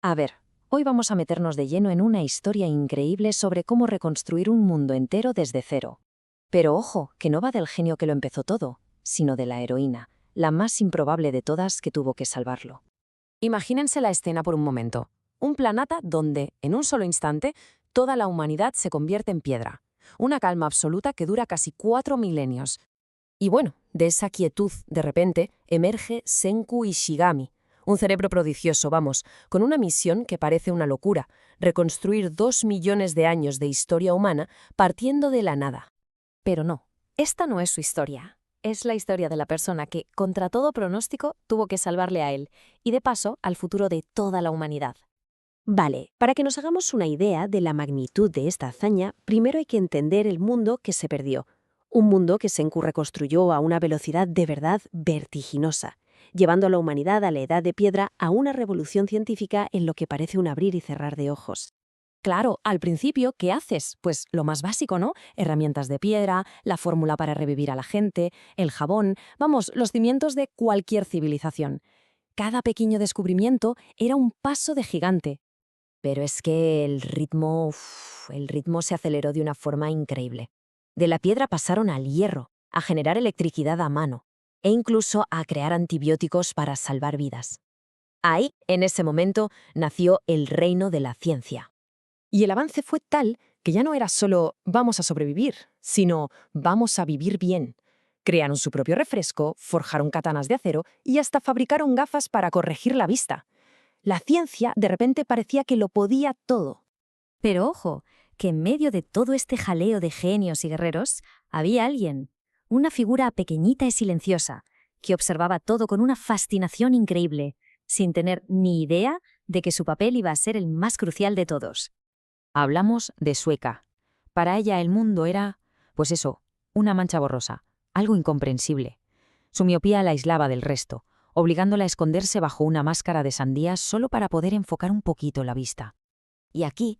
A ver, hoy vamos a meternos de lleno en una historia increíble sobre cómo reconstruir un mundo entero desde cero. Pero ojo, que no va del genio que lo empezó todo, sino de la heroína, la más improbable de todas que tuvo que salvarlo. Imagínense la escena por un momento. Un planeta donde, en un solo instante, toda la humanidad se convierte en piedra. Una calma absoluta que dura casi 4 milenios. Y bueno, de esa quietud, de repente, emerge Senku Ishigami. Un cerebro prodigioso, vamos, con una misión que parece una locura: reconstruir 2 millones de años de historia humana partiendo de la nada. Pero no, esta no es su historia. Es la historia de la persona que, contra todo pronóstico, tuvo que salvarle a él y, de paso, al futuro de toda la humanidad. Vale, para que nos hagamos una idea de la magnitud de esta hazaña, primero hay que entender el mundo que se perdió. Un mundo que Senku reconstruyó a una velocidad de verdad vertiginosa, llevando a la humanidad a la edad de piedra a una revolución científica en lo que parece un abrir y cerrar de ojos. Claro, al principio, ¿qué haces? Pues lo más básico, ¿no? Herramientas de piedra, la fórmula para revivir a la gente, el jabón, vamos, los cimientos de cualquier civilización. Cada pequeño descubrimiento era un paso de gigante. Pero es que el ritmo se aceleró de una forma increíble. De la piedra pasaron al hierro, a generar electricidad a mano, e incluso a crear antibióticos para salvar vidas. Ahí, en ese momento, nació el reino de la ciencia. Y el avance fue tal que ya no era solo vamos a sobrevivir, sino vamos a vivir bien. Crearon su propio refresco, forjaron katanas de acero y hasta fabricaron gafas para corregir la vista. La ciencia de repente parecía que lo podía todo. Pero ojo, que en medio de todo este jaleo de genios y guerreros, había alguien, una figura pequeñita y silenciosa, que observaba todo con una fascinación increíble, sin tener ni idea de que su papel iba a ser el más crucial de todos. Hablamos de Sueka. Para ella el mundo era, pues eso, una mancha borrosa, algo incomprensible. Su miopía la aislaba del resto, obligándola a esconderse bajo una máscara de sandía solo para poder enfocar un poquito la vista. Y aquí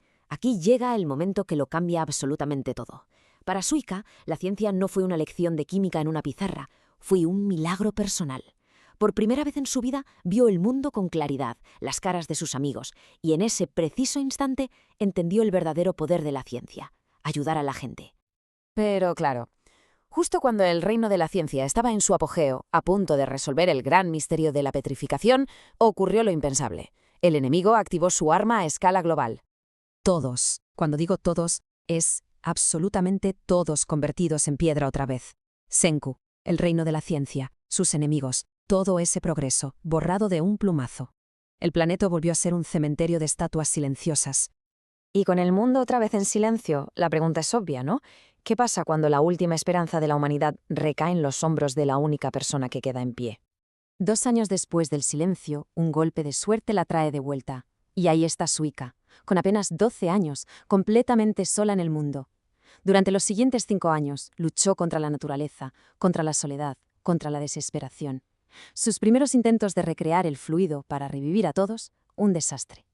llega el momento que lo cambia absolutamente todo. Para Suika, la ciencia no fue una lección de química en una pizarra, fue un milagro personal. Por primera vez en su vida vio el mundo con claridad, las caras de sus amigos, y en ese preciso instante entendió el verdadero poder de la ciencia: ayudar a la gente. Pero claro, justo cuando el reino de la ciencia estaba en su apogeo, a punto de resolver el gran misterio de la petrificación, ocurrió lo impensable. El enemigo activó su arma a escala global. Todos, cuando digo todos, es absolutamente todos convertidos en piedra otra vez. Senku, el reino de la ciencia, sus enemigos, todo ese progreso, borrado de un plumazo. El planeta volvió a ser un cementerio de estatuas silenciosas. Y con el mundo otra vez en silencio, la pregunta es obvia, ¿no? ¿Qué pasa cuando la última esperanza de la humanidad recae en los hombros de la única persona que queda en pie? 2 años después del silencio, un golpe de suerte la trae de vuelta. Y ahí está Suika, con apenas 12 años, completamente sola en el mundo. Durante los siguientes 5 años, luchó contra la naturaleza, contra la soledad, contra la desesperación. Sus primeros intentos de recrear el fluido para revivir a todos, un desastre.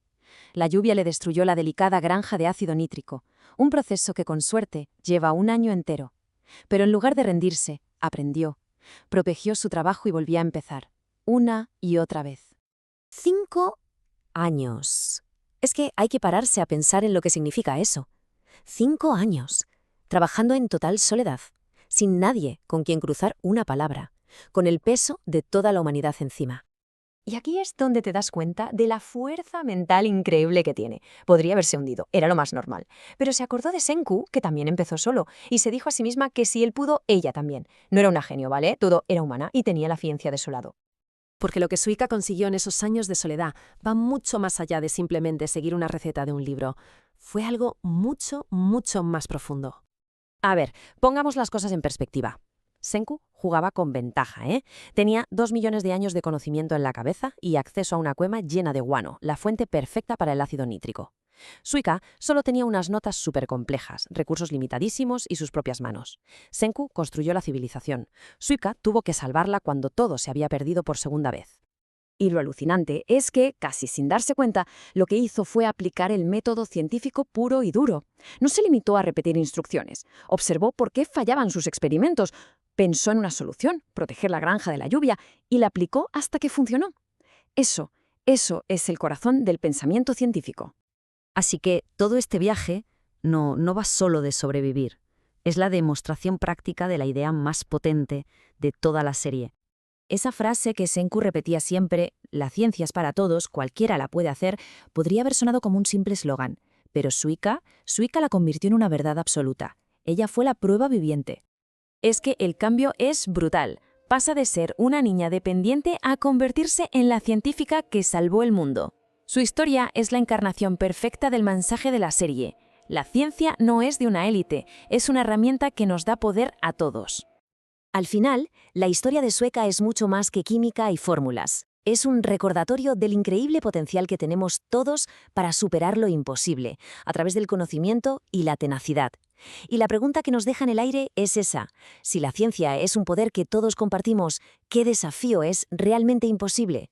La lluvia le destruyó la delicada granja de ácido nítrico, un proceso que con suerte lleva un año entero. Pero en lugar de rendirse, aprendió, protegió su trabajo y volvió a empezar, una y otra vez. 5 años. Es que hay que pararse a pensar en lo que significa eso. 5 años, trabajando en total soledad, sin nadie con quien cruzar una palabra, con el peso de toda la humanidad encima. Y aquí es donde te das cuenta de la fuerza mental increíble que tiene. Podría haberse hundido, era lo más normal. Pero se acordó de Senku, que también empezó solo, y se dijo a sí misma que si él pudo, ella también. No era una genio, ¿vale? Todo era humana y tenía la ciencia de su lado. Porque lo que Suika consiguió en esos años de soledad va mucho más allá de simplemente seguir una receta de un libro. Fue algo mucho, mucho más profundo. A ver, pongamos las cosas en perspectiva. Senku jugaba con ventaja, ¿eh? Tenía 2 millones de años de conocimiento en la cabeza y acceso a una cueva llena de guano, la fuente perfecta para el ácido nítrico. Suika solo tenía unas notas súper complejas, recursos limitadísimos y sus propias manos. Senku construyó la civilización. Suika tuvo que salvarla cuando todo se había perdido por segunda vez. Y lo alucinante es que, casi sin darse cuenta, lo que hizo fue aplicar el método científico puro y duro. No se limitó a repetir instrucciones. Observó por qué fallaban sus experimentos. Pensó en una solución, proteger la granja de la lluvia, y la aplicó hasta que funcionó. Eso Eso es el corazón del pensamiento científico. Así que todo este viaje no va solo de sobrevivir. Es la demostración práctica de la idea más potente de toda la serie. Esa frase que Senku repetía siempre, la ciencia es para todos, cualquiera la puede hacer, podría haber sonado como un simple eslogan. Pero Suika la convirtió en una verdad absoluta. Ella fue la prueba viviente. Es que el cambio es brutal. Pasa de ser una niña dependiente a convertirse en la científica que salvó el mundo. Su historia es la encarnación perfecta del mensaje de la serie. La ciencia no es de una élite, es una herramienta que nos da poder a todos. Al final, la historia de Sueka es mucho más que química y fórmulas. Es un recordatorio del increíble potencial que tenemos todos para superar lo imposible, a través del conocimiento y la tenacidad. Y la pregunta que nos deja en el aire es esa. Si la ciencia es un poder que todos compartimos, ¿qué desafío es realmente imposible?